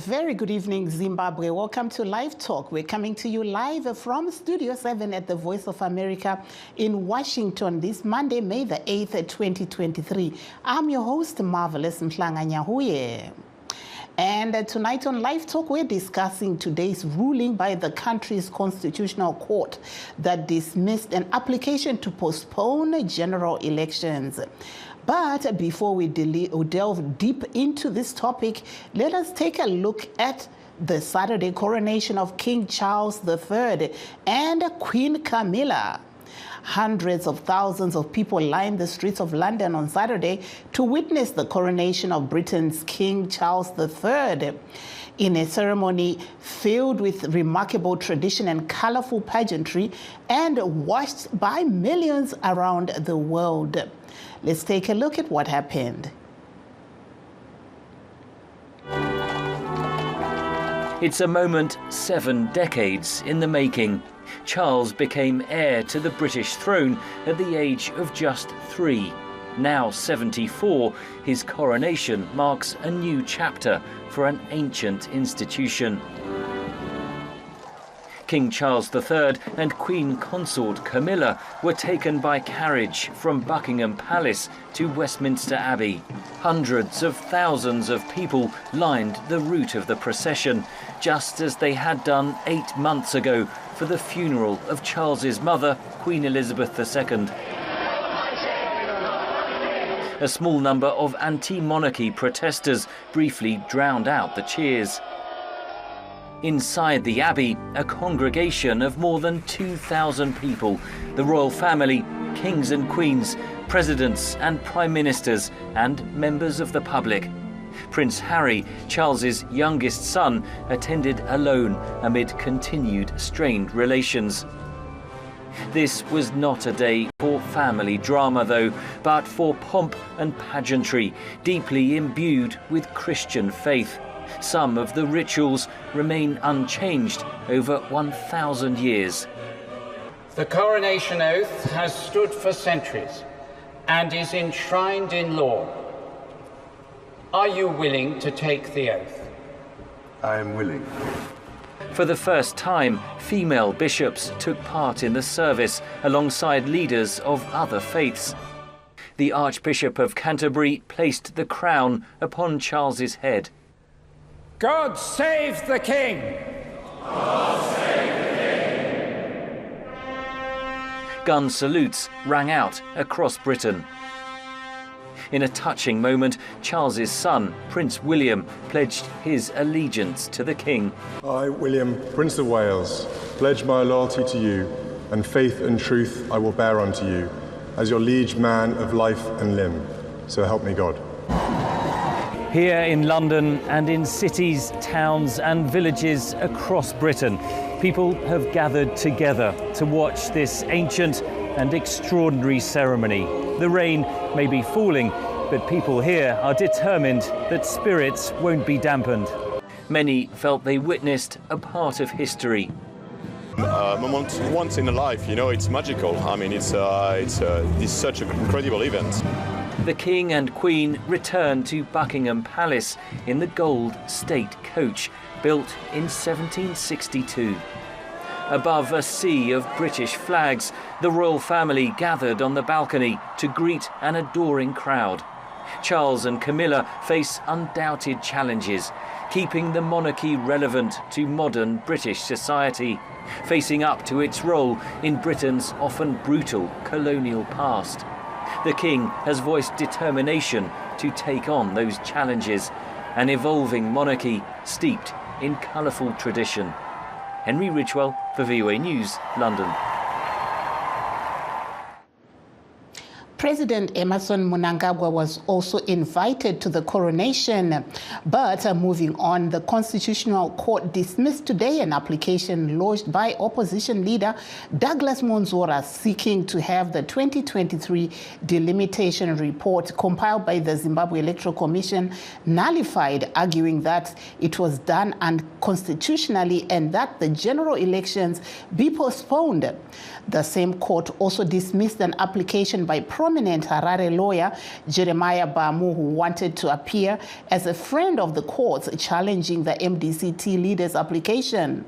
very good evening, Zimbabwe. Welcome to Live Talk. We're coming to you live from Studio 7 at the Voice of America in Washington this Monday, May the 8th, 2023. I'm your host, Marvelous Mhlanganyahuye. And tonight on Live Talk, we're discussing today's ruling by the country's constitutional court that dismissed an application to postpone general elections. But before we delve deep into this topic, let us take a look at the Saturday coronation of King Charles III and Queen Camilla. Hundreds of thousands of people lined the streets of London on Saturday to witness the coronation of Britain's King Charles III. In a ceremony filled with remarkable tradition and colorful pageantry and watched by millions around the world. Let's take a look at what happened. It's a moment 7 decades in the making. Charles became heir to the British throne at the age of just 3. Now 74, his coronation marks a new chapter for an ancient institution. King Charles III and Queen Consort Camilla were taken by carriage from Buckingham Palace to Westminster Abbey. Hundreds of thousands of people lined the route of the procession, just as they had done 8 months ago for the funeral of Charles's mother, Queen Elizabeth II. A small number of anti-monarchy protesters briefly drowned out the cheers. Inside the Abbey, a congregation of more than 2,000 people, the royal family, kings and queens, presidents and prime ministers, and members of the public. Prince Harry, Charles's youngest son, attended alone amid continued strained relations. This was not a day for family drama though, but for pomp and pageantry, deeply imbued with Christian faith. Some of the rituals remain unchanged over 1,000 years. The coronation oath has stood for centuries and is enshrined in law. Are you willing to take the oath? I am willing. For the first time, female bishops took part in the service alongside leaders of other faiths. The Archbishop of Canterbury placed the crown upon Charles's head. God save the King! God save the King! Gun salutes rang out across Britain. In a touching moment, Charles's son, Prince William, pledged his allegiance to the King. I, William, Prince of Wales, pledge my loyalty to you, and faith and truth I will bear unto you, as your liege man of life and limb. So help me God. Here in London and in cities, towns and villages across Britain, people have gathered together to watch this ancient and extraordinary ceremony. The rain may be falling, but people here are determined that spirits won't be dampened. Many felt they witnessed a part of history. Moment once in a life, you know, it's magical. I mean, it's such an incredible event. The King and Queen returned to Buckingham Palace in the gold state coach, built in 1762. Above a sea of British flags, the royal family gathered on the balcony to greet an adoring crowd. Charles and Camilla face undoubted challenges, keeping the monarchy relevant to modern British society, facing up to its role in Britain's often brutal colonial past. The King has voiced determination to take on those challenges, an evolving monarchy steeped in colourful tradition. Henry Ridgwell for VOA News, London. President Emerson Mnangagwa was also invited to the coronation. But moving on, the Constitutional Court dismissed today an application lodged by opposition leader Douglas Monzora seeking to have the 2023 delimitation report compiled by the Zimbabwe Electoral Commission nullified, arguing that it was done unconstitutionally and that the general elections be postponed. The same court also dismissed an application by prominent prominent Harare lawyer, Jeremiah Bamu, who wanted to appear as a friend of the courts challenging the MDCT leader's application.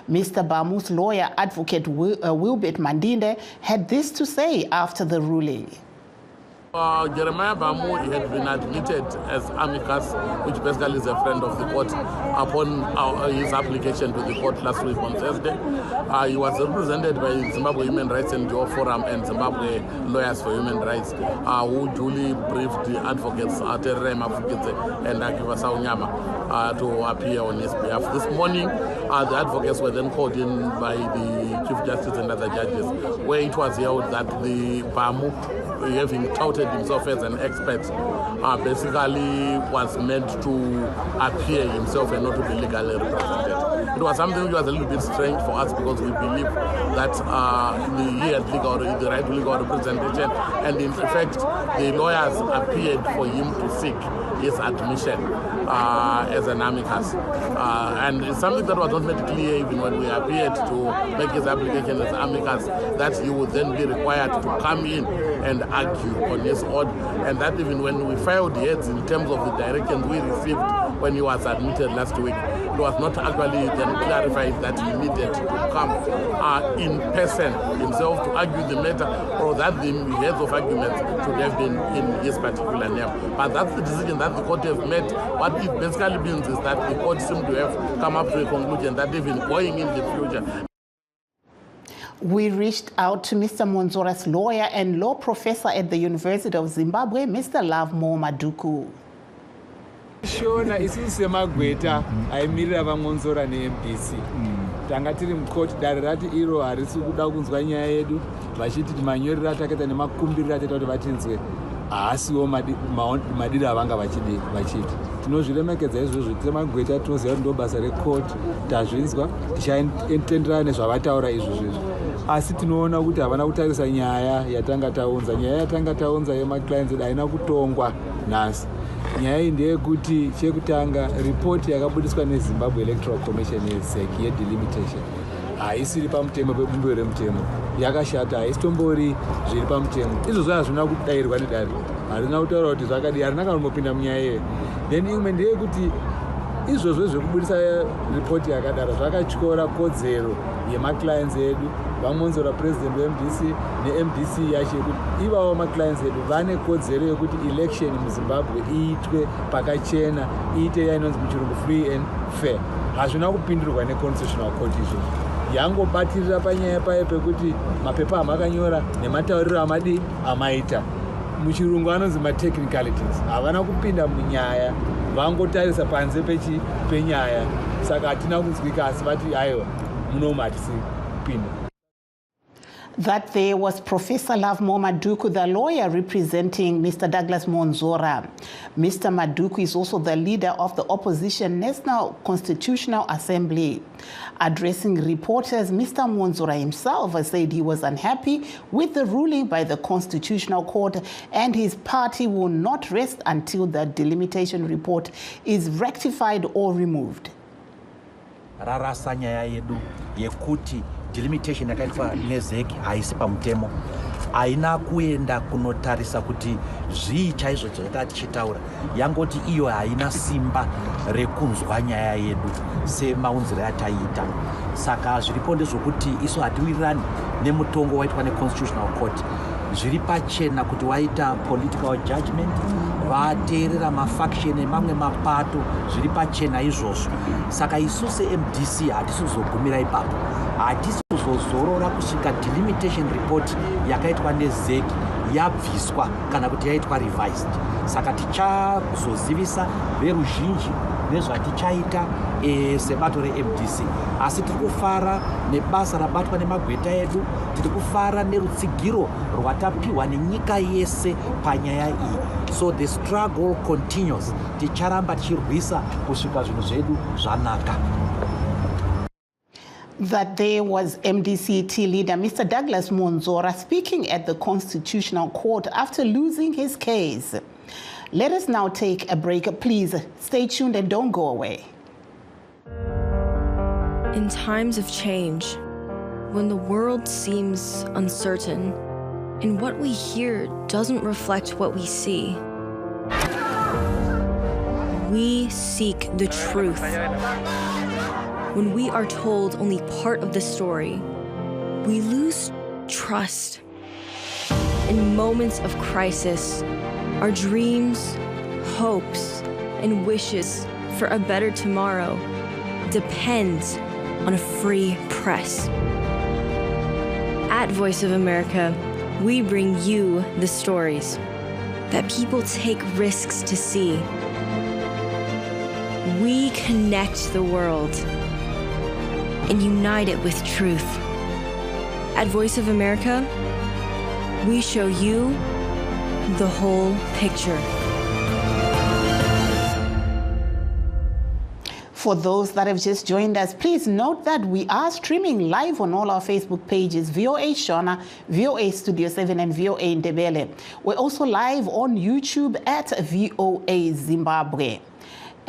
Mr. Bamu's lawyer, Advocate Wilbert Mandinde, had this to say after the ruling. Jeremiah Bamu had been admitted as amicus, which basically is a friend of the court, upon his application to the court last week on Thursday. He was represented by Zimbabwe Human Rights NGO Forum and Zimbabwe Lawyers for Human Rights, who duly briefed the advocates, Terere Mafukidze and Akiva Saunyama, to appear on his behalf. This morning, the advocates were then called in by the Chief Justice and other judges, where it was held that the Bamu, having touted himself as an expert, basically was meant to appear himself and not to be legally represented. It was something which was a little bit strange for us because we believe that he had the right to legal representation, and in fact the lawyers appeared for him to seek his admission as an amicus. And it's something that was not made clear even when we appeared to make his application as amicus, that he would then be required to come in and argue on his own, and that even when we filed heads in terms of the directions we received when he was admitted last week, it was not actually then clarified that he needed to come in person himself to argue the matter, or that the heads of arguments should have been in his particular name. But that's the decision that the court has made. What it basically means is that the court seemed to have come up to a conclusion that even going in the future. We reached out to Mr. Monzora's lawyer and law professor at the University of Zimbabwe, Mr. Lovemore Maduku. Shona isusu semagweta aimirira vaMonzora neMDC. Tanga tiri mukoti dare rati iro harisi kuda kunzwa nyaya yedu, vachiti manyorero atakaita nemakumbiriro ataita kuti vatinzwe haasiwo madiri avanga vachiti. Tinozviremekedza izvozvo semagweta, tinoziva kuti ndo basa rekoti, tazvinzwa, tichatenderana nezvavataura izvozvo. Asi tinoona kuti havana kutarisa nyaya yatanga taunza. Nyaya yatanga taunza yemaclients edu haina kutongwa nhasi. Nyaya iyi ndeyekuti chekutanga ripoti yakabudiswa neZimbabwe Electoral Commission yeZEC yedelimitation haisiri pamutemo pebumbiro remutemo, yakashata, haisitombori zviri pamutemo. Izvozvo hazvina kudayirwa nedare, harina kutaura kuti zvakadii, harina kanombopinda munyaya iyoyo. Then imwe ndeyekuti izvozvo zvekubudisa ripoti yakadaro zvakatyora kodzero yemaclients edu, vaMonzora president weMDC neMDC yacho, yekuti ivavo maclients edu vane kodzero yekuti election muZimbabwe iitwe pakachena, iite yainonzi muchirungu free and fair. Hazvina kupindurwa neconstitutional court izvozvo. Yangobatirira panyaya payo pekuti mapepa amakanyora nematauriro amaita. Muchirungu anonzi matechnicalities. Havana kupinda munyaya, vangotarisa panze penyaya. Saka hatina kunzwika, asi vati aiwa munomu hatisi kupinda. That there was Professor Lovemore Maduku, the lawyer representing Mr. Douglas Monzora. Mr. Maduku is also the leader of the opposition National Constitutional Assembly. Addressing reporters, Mr. Monzora himself said he was unhappy with the ruling by the Constitutional Court, and his party will not rest until the delimitation report is rectified or removed. Rarasanya yedu yekuti delimitation yakaitwa neZEC haisi pamutemo, haina kuenda kunotarisa kuti zvii chaizvo chakachitaura, yangoti iyo haina simba rekunzwa nyaya yedu semaunziro yataita. Saka zviripo ndezvokuti isu hatiwirirani nemutongo waitwa neConstitutional Court. Zviri pachena kuti waita political judgment, vateerera mafaction emamwe mapato, zviri pachena izvozvo. Saka isu seMDC hatisizogumira ipapo, hatisizozorora kusvika delimitation report yakaitwa neZEC yabviswa kana kuti yaitwa revised. Saka tichazozivisa veruzhinji nezvatichaita sebato reMDC. Asi tiri kufara nebasa rabatwa nemagweta edu, tiri kufara nerutsigiro rwatapiwa nenyika yese panyaya iyi. So the struggle continues. Ticharamba tichirwisa kusvika zvinhu zvedu zvanaka. That there was MDCT leader Mr. Douglas Monzora speaking at the Constitutional Court after losing his case. Let us now take a break. Please stay tuned and don't go away. In times of change, when the world seems uncertain, and what we hear doesn't reflect what we see. We seek the truth. When we are told only part of the story, we lose trust. In moments of crisis, our dreams, hopes, and wishes for a better tomorrow depends on a free press. At Voice of America, we bring you the stories that people take risks to see. We connect the world and unite it with truth. At Voice of America, we show you the whole picture. For those that have just joined us, please note that we are streaming live on all our Facebook pages, VOA Shona, VOA Studio 7, and VOA Ndebele. We're also live on YouTube at VOA Zimbabwe.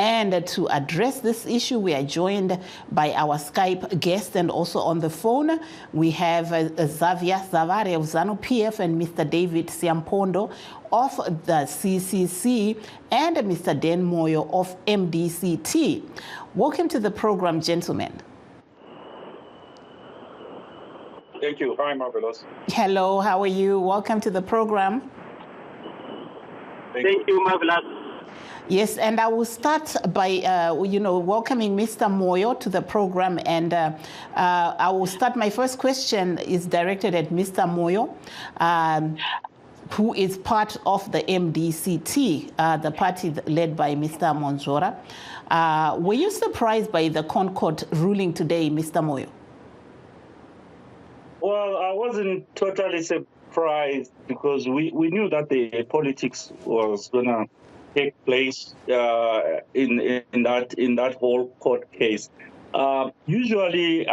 And to address this issue, we are joined by our Skype guest, and also on the phone, we have Xavier Zavare of ZANU-PF and Mr. David Siampondo of the CCC and Mr. Dan Moyo of MDCT. Welcome to the program, gentlemen. Thank you. Hi, Marvelous. Hello, how are you? Welcome to the program. Thank you, Marvelous. Yes, and I will start by, welcoming Mr. Moyo to the program. And I will start, my first question is directed at Mr. Moyo, who is part of the MDCT, the party led by Mr. Monzora. Were you surprised by the Concord ruling today, Mr. Moyo? Well, I wasn't totally surprised because we knew that the politics was going to take place in that whole court case. Usually,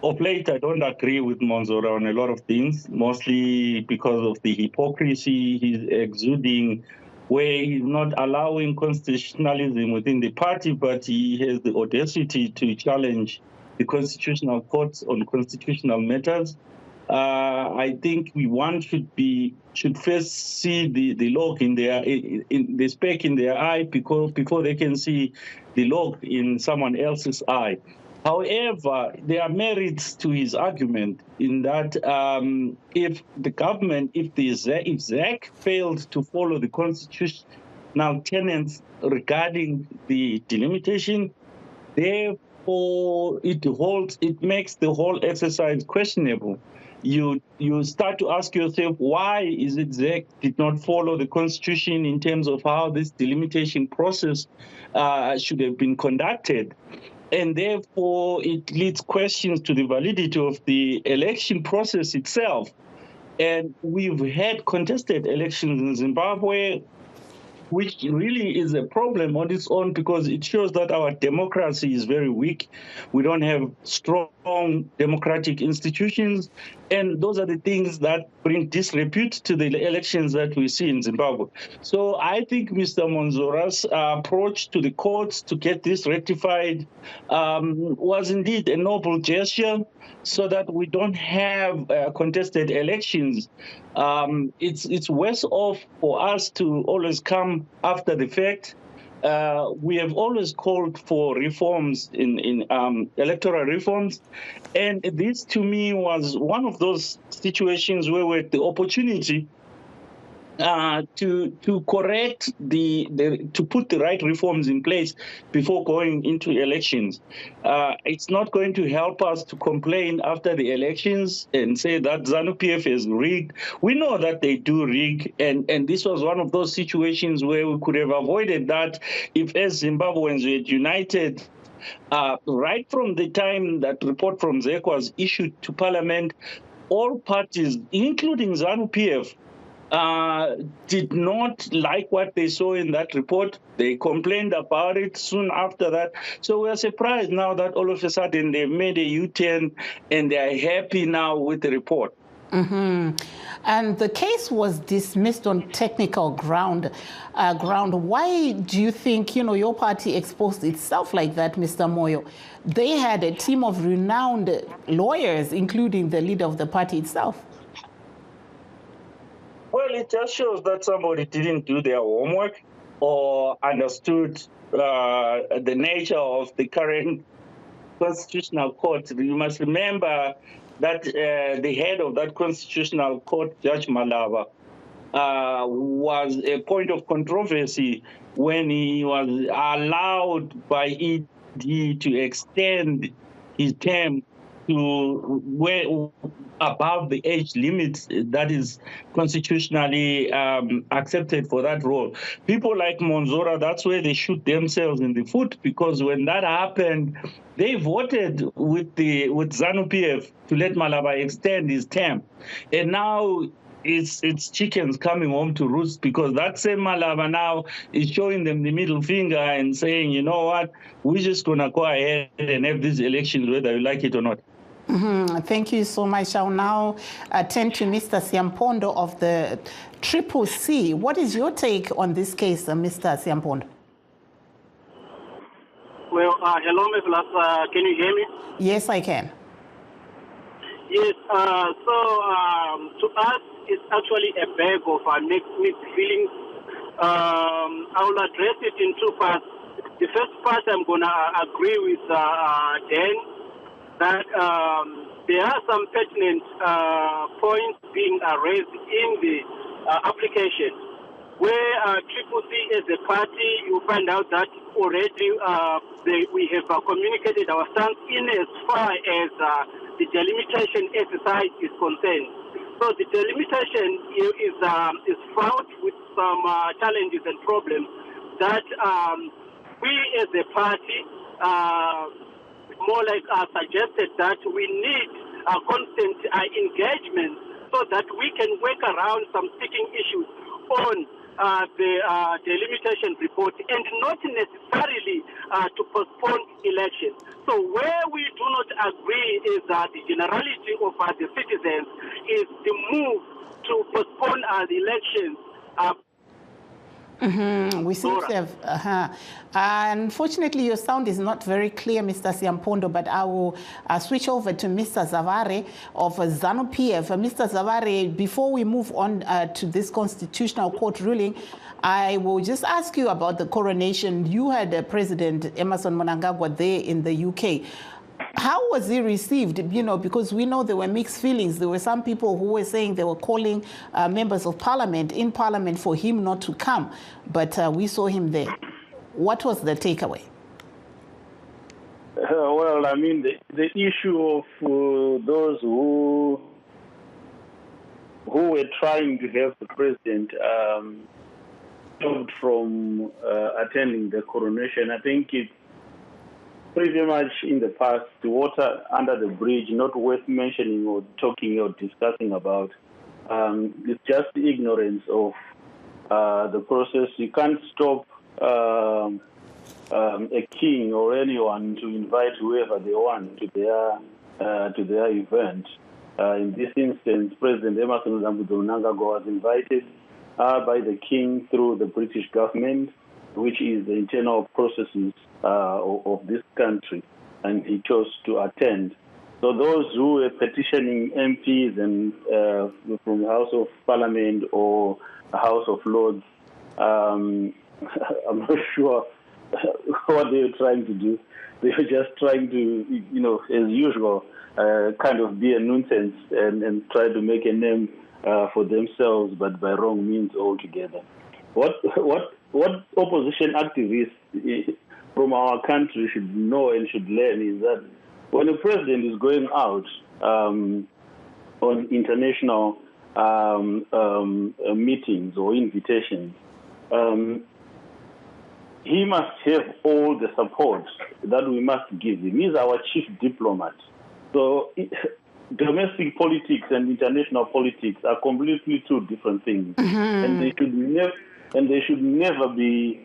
of late, I don't agree with Monzora on a lot of things, mostly because of the hypocrisy he's exuding, where he's not allowing constitutionalism within the party, but he has the audacity to challenge the constitutional courts on constitutional matters. I think one should first see the log in the speck in their eye before they can see the log in someone else's eye. However, there are merits to his argument in that if the government, if ZAC failed to follow the constitutional tenets regarding the delimitation, therefore it makes the whole exercise questionable. You start to ask yourself, why is it ZAC did not follow the Constitution in terms of how this delimitation process should have been conducted? And therefore, it leads questions to the validity of the election process itself. And we've had contested elections in Zimbabwe, which really is a problem on its own because it shows that our democracy is very weak. We don't have strong democratic institutions. And those are the things that bring disrepute to the elections that we see in Zimbabwe. So I think Mr. Monzora's approach to the courts to get this rectified was indeed a noble gesture so that we don't have contested elections. It's worse off for us to always come after the fact. We have always called for reforms in electoral reforms. And this, to me, was one of those situations where we had the opportunity to correct to put the right reforms in place before going into elections. It's not going to help us to complain after the elections and say that ZANU-PF is rigged. We know that they do rig, and this was one of those situations where we could have avoided that if, as Zimbabweans, we had united. Right from the time that report from ZEC was issued to Parliament, all parties, including ZANU-PF, did not like what they saw in that report. They complained about it soon after that. So we're surprised now that all of a sudden they've made a U-turn and they're happy now with the report. Mm-hmm. And the case was dismissed on technical ground. Why do you think, your party exposed itself like that, Mr. Moyo? They had a team of renowned lawyers, including the leader of the party itself. Well, it just shows that somebody didn't do their homework or understood the nature of the current Constitutional Court. You must remember that the head of that Constitutional Court, Judge Malava, was a point of controversy when he was allowed by ED to extend his term to above the age limit that is constitutionally accepted for that role. People like Monzora, that's where they shoot themselves in the foot, because when that happened, they voted with ZANU-PF to let Malaba extend his term. And now it's chickens coming home to roost, because that same Malaba now is showing them the middle finger and saying, you know what, we're just going to go ahead and have these elections whether you like it or not. Thank you so much. I'll now turn to Mr. Siampondo of the CCC. What is your take on this case, Mr. Siampondo? Well, hello, Mevlas. Can you hear me? Yes, I can. Yes. To us, it's actually a bag of mixed feelings. I will address it in two parts. The first part, I'm going to agree with Dan that there are some pertinent points being raised in the application, where CCC as a party, you find out that already we have communicated our stance in as far as the delimitation exercise is concerned. So the delimitation is fraught with some challenges and problems that we as a party more like suggested that we need constant engagement so that we can work around some sticking issues on the delimitation report and not necessarily to postpone elections. So where we do not agree is that the generality of the citizens is the move to postpone the elections. We seem to have, unfortunately, your sound is not very clear, Mr. Siampondo, but I will switch over to Mr. Zavare of ZANU-PF. Mr. Zavare, before we move on to this Constitutional Court ruling, I will just ask you about the coronation. You had President Emmerson Mnangagwa there in the UK. How was he received? You know, because we know there were mixed feelings. There were some people who were saying they were calling members of parliament in parliament for him not to come, but we saw him there. What was the takeaway? Well, I mean, the issue of those who were trying to have the president stopped from attending the coronation, I think it's pretty much in the past. The water under the bridge, not worth mentioning or talking or discussing about. It's just the ignorance of the process. You can't stop a king or anyone to invite whoever they want to their event. In this instance, President Emmerson Mnangagwa was invited by the king through the British government, which is the internal processes of this country, and he chose to attend. So those who were petitioning MPs and from the House of Parliament or the House of Lords, I'm not sure what they were trying to do. They were just trying to, you know, as usual, kind of be a nuisance and try to make a name for themselves, but by wrong means altogether. What opposition activists from our country should know and should learn is that when a president is going out on international meetings or invitations, he must have all the support that we must give him. He's our chief diplomat. So domestic politics and international politics are completely two different things, and they should never be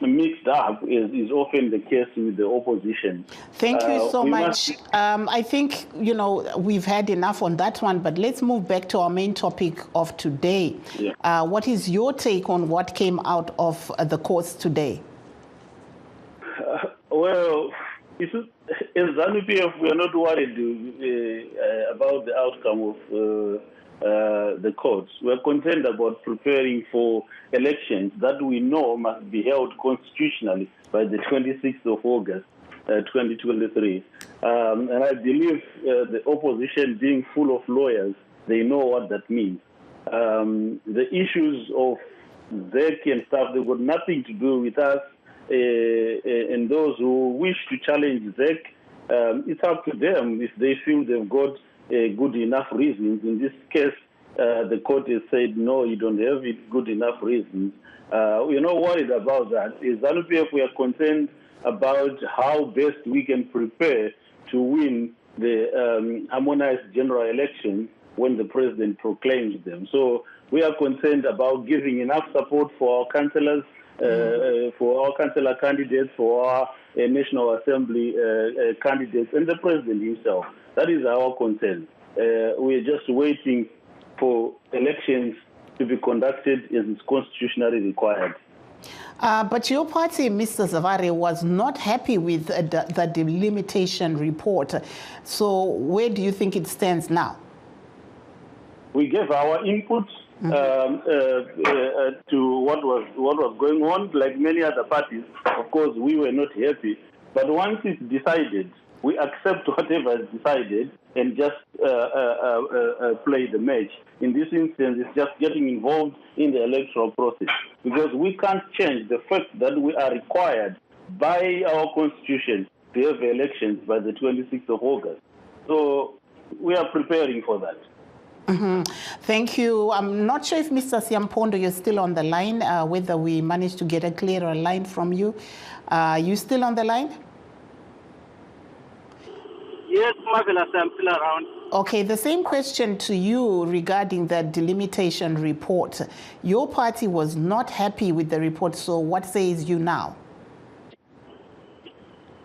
mixed up, as is often the case with the opposition. Thank you so much. I think, you know, we've had enough on that one, but let's move back to our main topic of today. Yeah. What is your take on what came out of the courts today? Well, as ZANU-PF, we are not worried about the outcome of the courts. We're concerned about preparing for elections that we know must be held constitutionally by the 26th of August, 2023. And I believe the opposition, being full of lawyers, they know what that means. The issues of ZEC and stuff, they've got nothing to do with us. And those who wish to challenge ZEC, it's up to them if they feel they've got good enough reasons. In this case, the court has said, no, you don't have good enough reasons. We're not worried about that. As ZANU-PF, we are concerned about how best we can prepare to win the harmonized general election when the president proclaims them. So we are concerned about giving enough support for our councillors, for our councillor candidates, for our National Assembly candidates, and the president himself. That is our concern. We're just waiting for elections to be conducted as is constitutionally required. But your party, Mr. Zavare, was not happy with the delimitation report. So where do you think it stands now? We gave our input to what was going on. Like many other parties, of course, we were not happy. But once it's decided, we accept whatever is decided and just play the match. In this instance, it's just getting involved in the electoral process, because we can't change the fact that we are required by our constitution to have elections by the 26th of August. So we are preparing for that. Thank you. I'm not sure if Mr. Siampondo, you're still on the line, whether we managed to get a clearer line from you. You still on the line? Yes, Marvelous, I'm still around. Okay, the same question to you regarding the delimitation report. Your party was not happy with the report, so what says you now?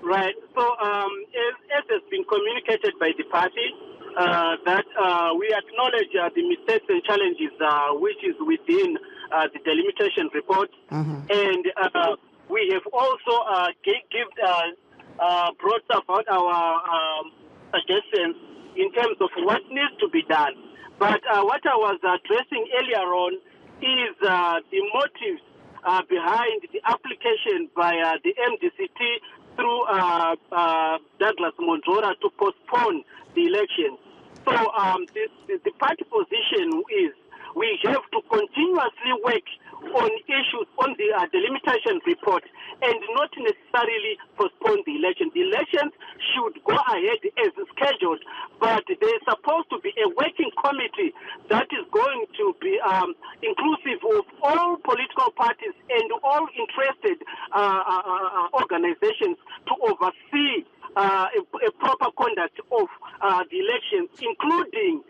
Right. So, as has been communicated by the party, that we acknowledge the mistakes and challenges which is within the delimitation report, and we have also brought about our suggestions in terms of what needs to be done. But what I was addressing earlier on is the motives behind the application by the MDCT through Douglas Monzora to postpone the election. So the party position is we have to continuously work on issues on the delimitation report and not necessarily postpone the election. The elections should go ahead as scheduled, but there's supposed to be a working committee that is going to be inclusive of all political parties and all interested organizations to oversee a proper conduct of the elections, including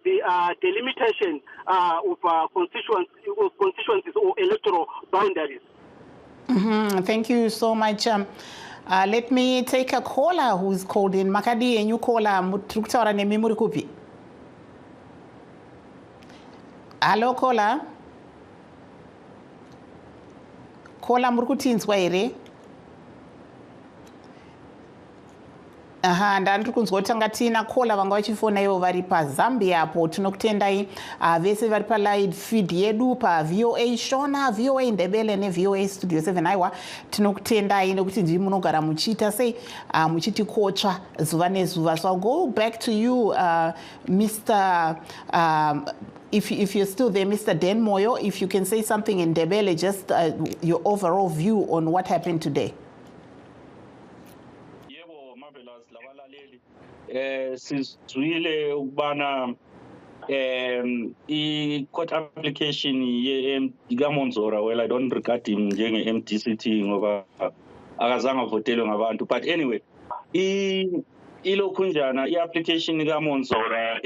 the delimitation of constituencies or electoral boundaries. Thank you so much. Let me take a caller who's called in. Makadi, and you caller, Mutruktaura ne memuri kupi. Hello, caller. Caller murukutins waire. Ndandiri kunzwa kuti tanga tina kola vanga vachifona ivo vari paZambia apo. Tinokutendai vese vari palive feed yedu paVOA Shona, VOA Ndebele neVOA Studio 7. Aiwa, tinokutendai nekuti ndiri munogara muchiita sei muchitikotsva zuva nezuva. So I'll go back to you, Mr. If you're still there, Mr. Den Moyo, if you can say something in Ndebele, just your overall view on what happened today. Sizwile ukubana i-court application ye-Monzora, well, I don't regard him njenge-MDCT ngoba akazange avotelwe ngabantu, but anyway, ilokhunjana i-application kaMonzora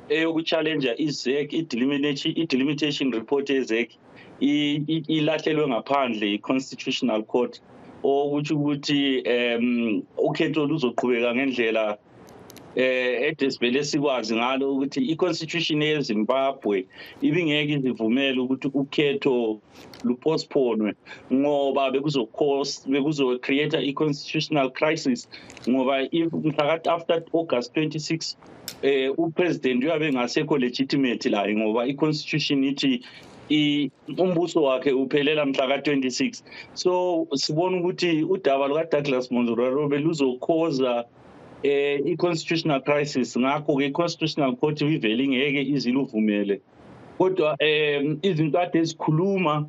eyokuchallenja iZEC, i-delimitation report yeZEC ilahlelwe ngaphandle i-Constitutional Court, ukuthi ukhetho luzoqhubeka ngendlela edesibele sikwazi ngalo ukuthi i-constitution yeZimbabwe ibingeke izivumele ukuthi ukhetho lupostponwe ngoba bekuzo-create i-constitutional crisis ngoba after August 26 upresident uyabe ngasekho legitimate layo ngoba i-constitution ithi umbuso wakhe uphelela mhla ka-26. So sibona ukuthi udaba luka-Douglas Monzoraro beluzokhoza i-constitutional crisis. Ngakho-ke i-constitutional court ivele ingeke iziluvumele. Kodwa izinto ade ezikhuluma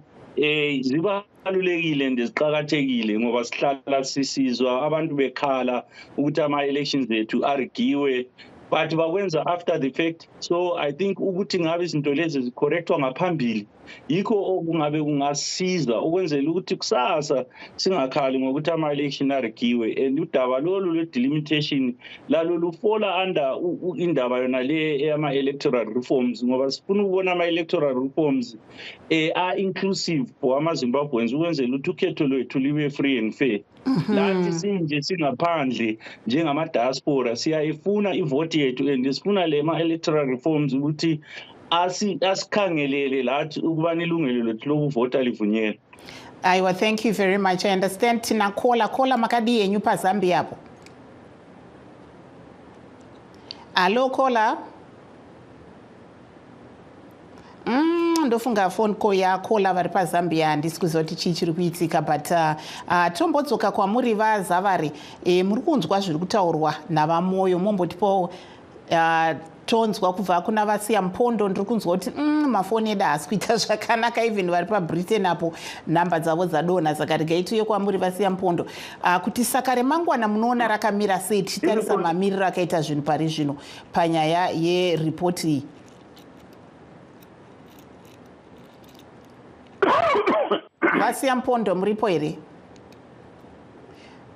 zibalulekile and ziqakathekile ngoba sihlala sisizwa abantu bekhala ukuthi ama-elections ethu arigiwe, but bakwenza after the fact. So I think ukuthi ngabe izinto lezi zicorrectwa ngaphambili yikho okungabe kungasiza ukwenzela ukuthi kusasa singakhali ngokuthi ama-election arigiwe. And udaba lolu lwe-delimitation lalo lufola under indaba yona le ama-electoral reforms ngoba sifuna ukubona ama-electoral reforms are-inclusive for ama-Zimbabweans ukwenzela ukuthi ukhetho lwethu libe free and fair. Lathi sinje singaphandle njengama-diaspora siyayifuna ivoti yethu and sifuna le ma-electoral reforms ukuthi asikhangelele lathi ukubana ilungelo lethu lokuvota livunyelwe. Aiwa, thank you very much. I understand tina khola makadi yenyu pa Zambia hapo. Alo khola. Ndofunga phone call yakho vari paZambia ndisikuzoti chii chiri kuitika, but tombodzoka kwamuri vaZavari muri kunzwa zviri kutaurwa navamoyo, mombotipo tonzwa kubva kuna vasiya mpondo. Ndiri kunzwa kuti mafoni edu haasi kuita zvakanaka, even vari paBritain apo nhamba dzavo dzadonha. Saka regai tiuye kwamuri vasiya mpondo kuti saka remangwana munoona rakamira sei tichitarisa mamiriro akaita zvinhu pari zvino panyaya yeripoti iyi. Vasiya mpondo muripo here?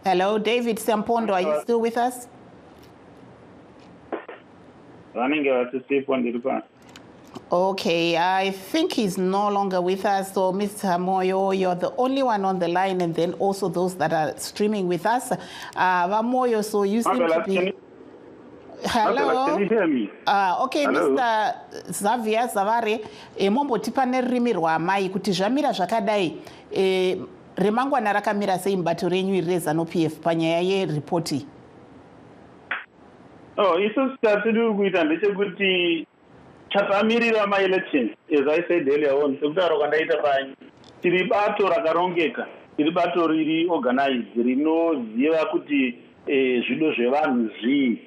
Hello, David Siampondo, are you still with us? Okay, I think he's no longer with us. So, Mr. Moyo, you're the only one on the line, and then also those that are streaming with us. Vamoyo, so you seem to be... Hello. Can you hear me? Okay, hello. Mr. Xavier Zavare, momboti pane rurimi rwamai kuti zvamira zvakadai remangwana rakamira sei mubato renyu iri reZANU-PF panyaya yeripoti? Isu tiri kuita ndechekuti chakamirira ma-elections, as I said earlier on, sekutaura kwandaita panya, tiri bato rakarongeka, tiri bato riri organized, rinoziva kuti zvido zvevanhu zvii.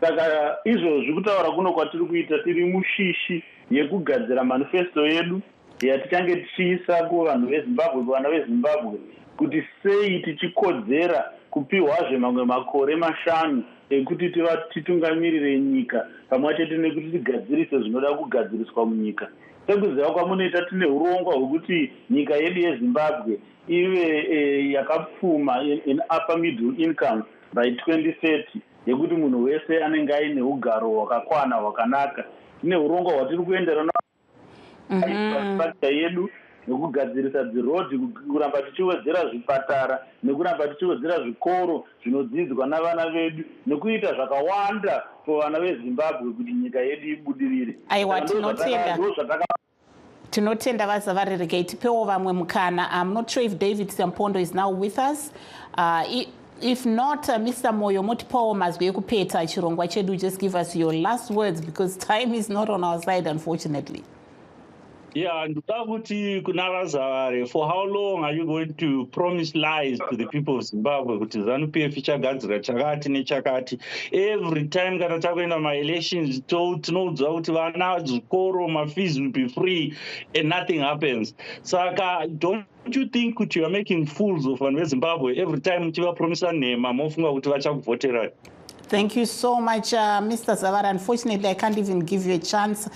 Saka izvozvi kutaura kuno kwatiri kuita tiri mushishi yekugadzira manifesto yedu yatichange tichiisa kuvanhu veZimbabwe, kuvana veZimbabwe, kuti sei tichikodzera kupiwazve mamwe makore 5 ekuti titungamirire nyika pamwe chete nekuti tigadzirise zvinoda kugadziriswa munyika. Sekuziva kwamunoita tine urongwa hwekuti nyika yedu yeZimbabwe ive yakapfuma in upper middle income by 2030, yekuti munhu wese anenge aine ugaro hwakakwana hwakanaka. Tine urongwa hwatiri kuendera infrastructure yedu nekugadzirisa dzirodhi, kuramba tichiwedzera zvipatara nekuramba tichiwedzera zvikoro zvinodzidzwa navana vedu nekuita zvakawanda kuvana veZimbabwe kuti nyika yedu ibudirire. Aiwa, tinotenda vaZavari. Regai tipewo vamwe mukana. I'm not sure if David Siampondo is now with us. If not, Mr. Moyo, motipawo mazwi ekupeta chirongwa chedu. Just give us your last words because time is not on our side, unfortunately. Yeah, and for how long are you going to promise lies to the people of Zimbabwe? Kuti ZANU-PF ichagadzira chakati nechakati. Every time kana takuenda ma-elections, tinoudzwa kuti vana zvikoro, ma-fees will be free, and nothing happens. Saka, don't you think that you are making fools of Zimbabwe every time you promise nhema mofunga kuti vachakuvotera? Thank you so much, Mr. Zavara. Unfortunately, I can't even give you a chance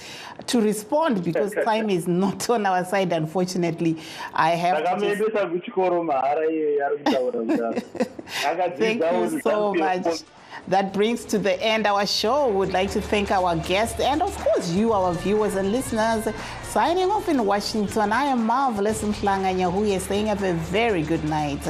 to respond because time is not on our side, unfortunately. I have to Thank you so much. That brings to the end our show. We would like to thank our guests and, of course, you, our viewers and listeners. Signing off in Washington, I am Marvelous Mhlanga Nyahuye saying have a very good night.